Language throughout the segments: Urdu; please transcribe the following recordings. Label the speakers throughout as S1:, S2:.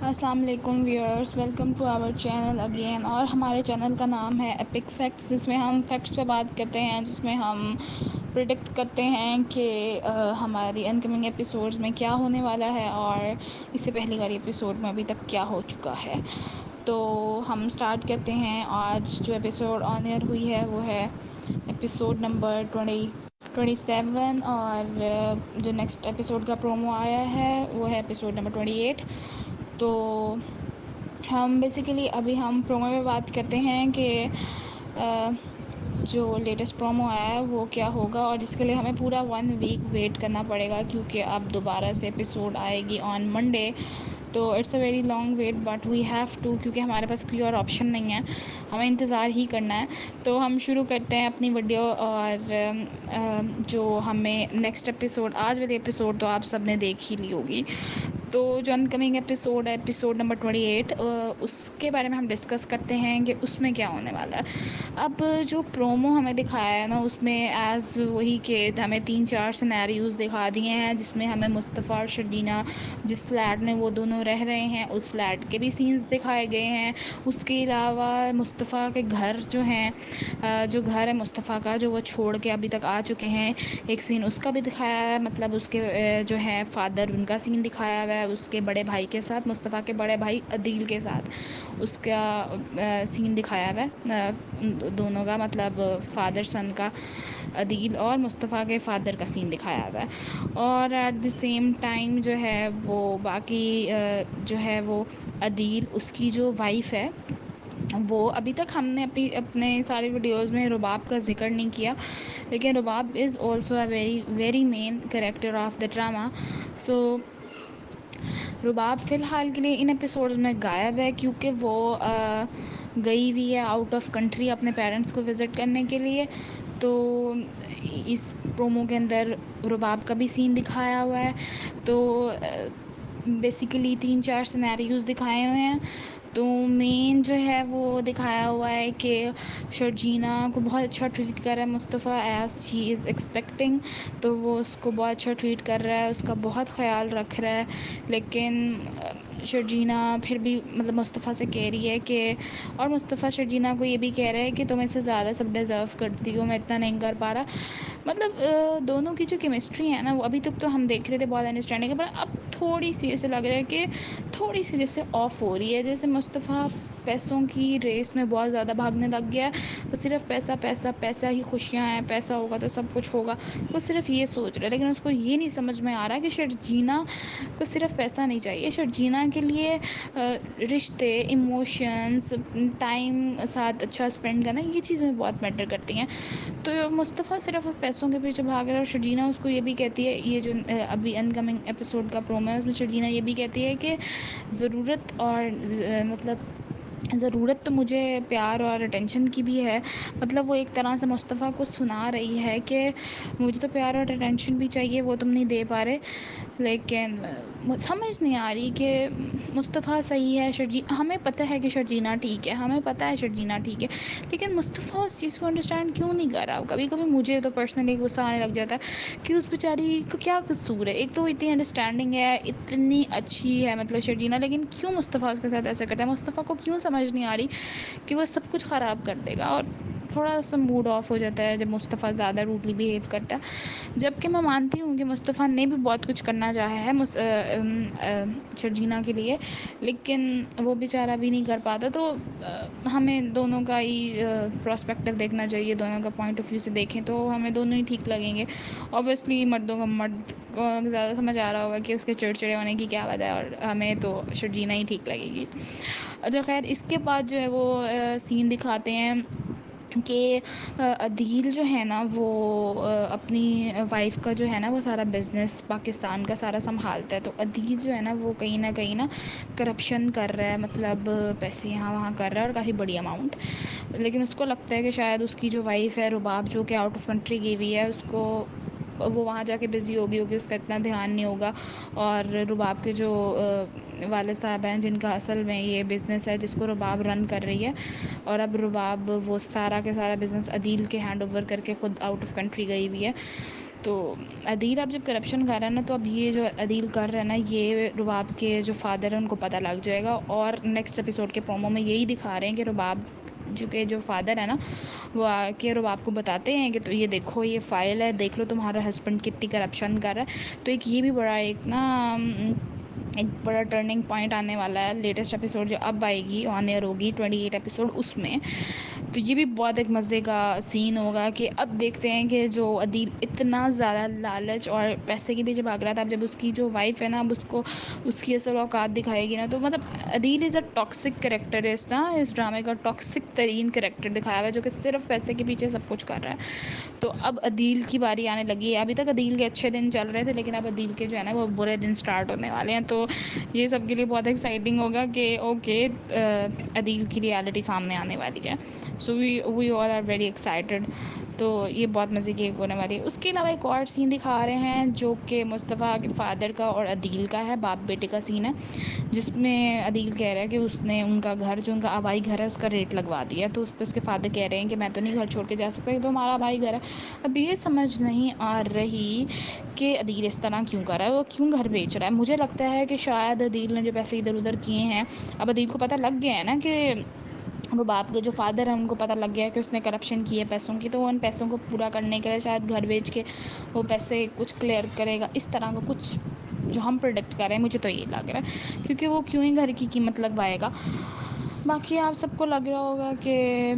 S1: السلام علیکم viewers, welcome to our channel again. اور ہمارے چینل کا نام ہے ایپک فیکٹس، جس میں ہم فیکٹس پہ بات کرتے ہیں، جس میں ہم پریڈکٹ کرتے ہیں کہ ہماری انکمنگ ایپیسوڈز میں کیا ہونے والا ہے اور اس سے پہلی والی ایپیسوڈ میں ابھی تک کیا ہو چکا ہے. تو ہم سٹارٹ کرتے ہیں. آج جو ایپیسوڈ آن ایئر ہوئی ہے وہ ہے ایپیسوڈ نمبر 27، اور جو نیکسٹ ایپیسوڈ کا پرومو آیا ہے وہ ہے ایپیسوڈ نمبر 28. تو ہم بیسیکلی ابھی ہم پرومو میں بات کرتے ہیں کہ جو لیٹسٹ پرومو آیا ہے وہ کیا ہوگا، اور جس کے لیے ہمیں پورا 1 ویک ویٹ کرنا پڑے گا، کیونکہ اب دوبارہ سے ایپیسوڈ آئے گی آن منڈے. تو it's a very long wait but we have to, کیونکہ ہمارے پاس کوئی اور آپشن نہیں ہے، ہمیں انتظار ہی کرنا ہے. تو ہم شروع کرتے ہیں اپنی ویڈیو. اور جو ہمیں نیکسٹ ایپیسوڈ، آج والی ایپیسوڈ تو آپ سب نے دیکھ ہی لی ہوگی. تو جو انکمنگ ایپیسوڈ ہے ایپیسوڈ نمبر 28، اس کے بارے میں ہم ڈسکس کرتے ہیں کہ اس میں کیا ہونے والا ہے. اب جو پرومو ہمیں دکھایا ہے نا، اس میں ایز وہی کہ ہمیں 3-4 سینیریوز دکھا دیے ہیں، جس میں ہمیں مصطفیٰ اور شرجینہ جس فلیٹ میں وہ دونوں رہ رہے ہیں اس فلیٹ کے بھی سینز دکھائے گئے ہیں. اس کے علاوہ مصطفیٰ کے گھر جو ہیں، جو گھر ہے مصطفیٰ کا جو وہ چھوڑ کے ابھی تک آ چکے ہیں، ایک سین اس کا بھی دکھایا ہے. مطلب اس کے جو ہے فادر، ان کا سین دکھایا ہوا ہے اس کے بڑے بھائی کے ساتھ، مصطفیٰ کے بڑے بھائی عدیل کے ساتھ اس کا سین دکھایا ہوا ہے دونوں کا، مطلب فادر سن کا، عدیل اور مصطفیٰ کے فادر کا سین دکھایا ہوا ہے. اور ایٹ دی سیم ٹائم جو ہے وہ باقی جو ہے وہ عدیل، اس کی جو وائف ہے، وہ ابھی تک ہم نے اپنے ساری ویڈیوز میں رباب کا ذکر نہیں کیا، لیکن Rubab is also a very main character of the drama. So Rubab فی الحال کے لیے ان ایپیسوڈز میں غائب ہے، کیونکہ وہ گئی ہوئی ہے آؤٹ آف کنٹری اپنے پیرنٹس کو وزٹ کرنے کے لیے. تو اس پرومو کے اندر رباب کا بھی سین دکھایا ہوا ہے. تو بیسیکلی 3-4 سینیریوز دکھائے ہوئے ہیں. تو مین جو ہے وہ دکھایا ہوا ہے کہ شرجینہ کو بہت اچھا ٹریٹ کر رہا ہے مصطفیٰ ایز شی از ایکسپیکٹنگ. تو وہ اس کو بہت اچھا ٹریٹ کر رہا ہے، اس کا بہت خیال رکھ رہا ہے. لیکن شرجینہ پھر بھی مطلب مصطفیٰ سے کہہ رہی ہے کہ، اور مصطفیٰ شرجینہ کو یہ بھی کہہ رہا ہے کہ تم اس سے زیادہ سب ڈیزرو کرتی ہو، میں اتنا نہیں کر پا رہا. مطلب دونوں کی جو کیمسٹری ہے نا، وہ ابھی تک تو ہم دیکھ رہے تھے بہت انڈرسٹینڈنگ ہے، پر اب تھوڑی سی ایسے لگ رہا ہے کہ تھوڑی سی جیسے آف ہو رہی ہے. جیسے مصطفیٰ پیسوں کی ریس میں بہت زیادہ بھاگنے لگ گیا ہے، وہ صرف پیسہ پیسہ پیسہ ہی خوشیاں ہیں، پیسہ ہوگا تو سب کچھ ہوگا، وہ صرف یہ سوچ رہا ہے. لیکن اس کو یہ نہیں سمجھ میں آ رہا کہ شرجینہ کو صرف پیسہ نہیں چاہیے، شرجینہ کے لیے رشتے، ایموشنز، ٹائم ساتھ اچھا اسپینڈ کرنا، یہ چیزیں بہت میٹر کرتی ہیں. تو مصطفیٰ صرف پیسوں کے پیچھے بھاگ رہا ہے، اور شرجینہ اس کو یہ بھی کہتی ہے، یہ جو ابھی انکمنگ ایپیسوڈ کا پرومو ہے اس میں شرجینہ یہ بھی کہتی ہے کہ ضرورت اور مطلب ضرورت تو مجھے پیار اور اٹینشن کی بھی ہے. مطلب وہ ایک طرح سے مصطفیٰ کو سنا رہی ہے کہ مجھے تو پیار اور اٹینشن بھی چاہیے، وہ تم نہیں دے پا رہے. لیکن سمجھ نہیں آ رہی کہ مصطفیٰ صحیح ہے، ہمیں پتہ ہے کہ شرجینہ ٹھیک ہے، ہمیں پتہ ہے شرجینہ ٹھیک ہے، لیکن مصطفیٰ اس چیز کو انڈرسٹینڈ کیوں نہیں کر رہا. کبھی کبھی مجھے تو پرسنلی غصہ آنے لگ جاتا ہے کہ اس بیچاری کو کیا قصور ہے. ایک تو اتنی انڈرسٹینڈنگ ہے، اتنی اچھی ہے مطلب شرجینہ، لیکن کیوں مصطفیٰ اس کے ساتھ ایسا کرتا ہے. مصطفیٰ کو کیوں سمجھ نہیں آ رہی کہ وہ سب کچھ خراب کر دے گا. اور تھوڑا سا موڈ آف ہو جاتا ہے جب مصطفیٰ زیادہ روڈلی بیہیو کرتا ہے، جبکہ میں مانتی ہوں کہ مصطفیٰ نے بھی بہت کچھ کرنا چاہا ہے شرجینہ کے لیے، لیکن وہ بیچارہ بھی نہیں کر پاتا. تو ہمیں دونوں کا ہی پراسپیکٹیو دیکھنا چاہیے، دونوں کا پوائنٹ آف ویو سے دیکھیں تو ہمیں دونوں ہی ٹھیک لگیں گے. اوبیسلی مردوں کا مرد کو زیادہ سمجھ آ رہا ہوگا کہ اس کے چڑچڑے ہونے کی کیا وجہ ہے، اور ہمیں تو شرجینہ ہی ٹھیک لگے گی. اچھا خیر، اس کے بعد جو ہے وہ سین دکھاتے ہیں کہ عدیل جو ہے نا وہ اپنی وائف کا جو ہے نا وہ سارا بزنس پاکستان کا سارا سنبھالتا ہے. تو عدیل جو ہے نا وہ کہیں نہ کہیں نا کرپشن کر رہا ہے، مطلب پیسے یہاں وہاں کر رہا ہے، اور کافی بڑی اماؤنٹ. لیکن اس کو لگتا ہے کہ شاید اس کی جو وائف ہے رباب، جو کہ آؤٹ آف کنٹری گئی ہوئی ہے، اس کو وہ وہاں جا کے بزی ہوگی اس کا اتنا دھیان نہیں ہوگا. اور رباب کے جو والد صاحب ہیں، جن کا اصل میں یہ بزنس ہے جس کو رباب رن کر رہی ہے، اور اب رباب وہ سارا کے سارا بزنس عدیل کے ہینڈ اوور کر کے خود آؤٹ آف کنٹری گئی ہوئی ہے. تو عدیل اب جب کرپشن کر رہا ہے نا، تو اب یہ جو عدیل کر رہا ہے نا، یہ رباب کے جو فادر ہیں ان کو پتہ لگ جائے گا، اور نیکسٹ ایپیسوڈ کے پرومو میں یہی دکھا رہے ہیں کہ رباب جو فادر ہے نا، وہ آ کے رباب کو بتاتے ہیں کہ تو یہ دیکھو یہ فائل ہے، دیکھ لو تمہارا ہسبینڈ کتنی کرپشن کر رہا ہے. تو ایک یہ بھی بڑا ایک نا ایک بڑا ٹرننگ پوائنٹ آنے والا ہے لیٹسٹ ایپیسوڈ جو اب آئے گی، آن ایئر ہوگی 28 ایپیسوڈ اس میں. تو یہ بھی بہت ایک مزے کا سین ہوگا کہ اب دیکھتے ہیں کہ جو عدیل اتنا زیادہ لالچ اور پیسے کی پیچھے بھاگ رہا تھا، اب جب اس کی جو وائف ہے نا، اب اس کو اس کی اصل اوقات دکھائے گی نا، تو مطلب عدیل از اے ٹاکسک کریکٹر ہے اس ڈرامے کا ٹاکسک ترین کریکٹر دکھایا ہوا ہے، جو کہ صرف پیسے کے پیچھے سب کچھ کر رہا ہے. تو اب عدیل کی باری آنے لگی ہے. ابھی تک عدیل کے اچھے دن چل رہے تھے، لیکن اب عدیل کے جو ہے نا وہ برے دن سٹارٹ ہونے والے ہیں. تو یہ سب کے لیے بہت ایکسائٹنگ ہوگا کہ اوکے عدیل کی ریالٹی سامنے آنے والی ہے. سو وی آل آر ویری ایکسائٹیڈ. تو یہ بہت مزے کی ہونے والی ہے. اس کے علاوہ ایک اور سین دکھا رہے ہیں جو کہ مصطفیٰ کے فادر کا اور عدیل کا ہے، باپ بیٹے کا سین ہے، جس میں عدیل کہہ رہا ہے کہ اس نے ان کا گھر جو ان کا آبائی گھر ہے اس کا ریٹ لگوا دیا. تو اس پہ اس کے فادر کہہ رہے ہیں کہ میں تو نہیں گھر چھوڑ کے جا سکتا، یہ تو ہمارا آبائی گھر ہے. اب یہ سمجھ نہیں آ رہی کہ عدیل اس طرح کیوں کر رہا ہے، وہ کیوں گھر بیچ رہا ہے. مجھے لگتا ہے کہ شاید عدیل نے جو پیسے ادھر ادھر کیے ہیں، اب عدیل کو پتہ لگ گیا ہے نا کہ وہ باپ کے جو فادر ہیں ان کو پتہ لگ گیا ہے کہ اس نے کرپشن کی ہے پیسوں کی. تو وہ ان پیسوں کو پورا کرنے کے لیے شاید گھر بیچ کے وہ پیسے کچھ کلیئر کرے گا، اس طرح کا کچھ جو ہم پروڈکٹ کر رہے ہیں. مجھے تو یہ لگ رہا ہے، کیونکہ وہ کیوں ہی گھر کی قیمت لگوائے گا. باقی آپ سب کو لگ رہا ہوگا کہ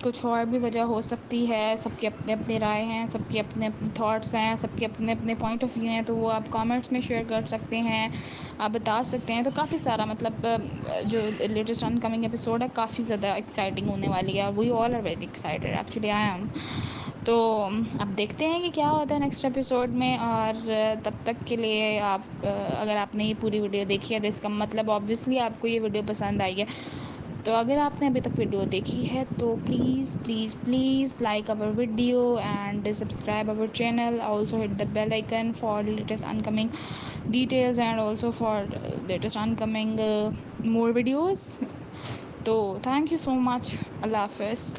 S1: کچھ اور بھی وجہ ہو سکتی ہے. سب کے اپنے اپنے رائے ہیں، سب کے اپنے اپنے تھاٹس ہیں، سب کے اپنے اپنے پوائنٹ آف ویو ہیں. تو وہ آپ کامنٹس میں شیئر کر سکتے ہیں، آپ بتا سکتے ہیں. تو کافی سارا مطلب جو لیٹسٹ ان کمنگ ایپیسوڈ ہے کافی زیادہ ایکسائٹنگ ہونے والی ہے. We all are very excited, actually I am. تو اب دیکھتے ہیں کہ کیا ہوتا ہے نیکسٹ ایپیسوڈ میں. اور تب تک کے لیے آپ اگر آپ نے یہ پوری ویڈیو دیکھی ہے تو اس کا مطلب آبویسلی آپ کو یہ ویڈیو پسند آئی ہے. تو اگر آپ نے ابھی تک ویڈیو دیکھی ہے تو please please please like our video and subscribe our channel. Also hit the bell icon for latest in coming details and also for latest in coming more videos. تو تھینک یو سو مچ. اللہ حافظ.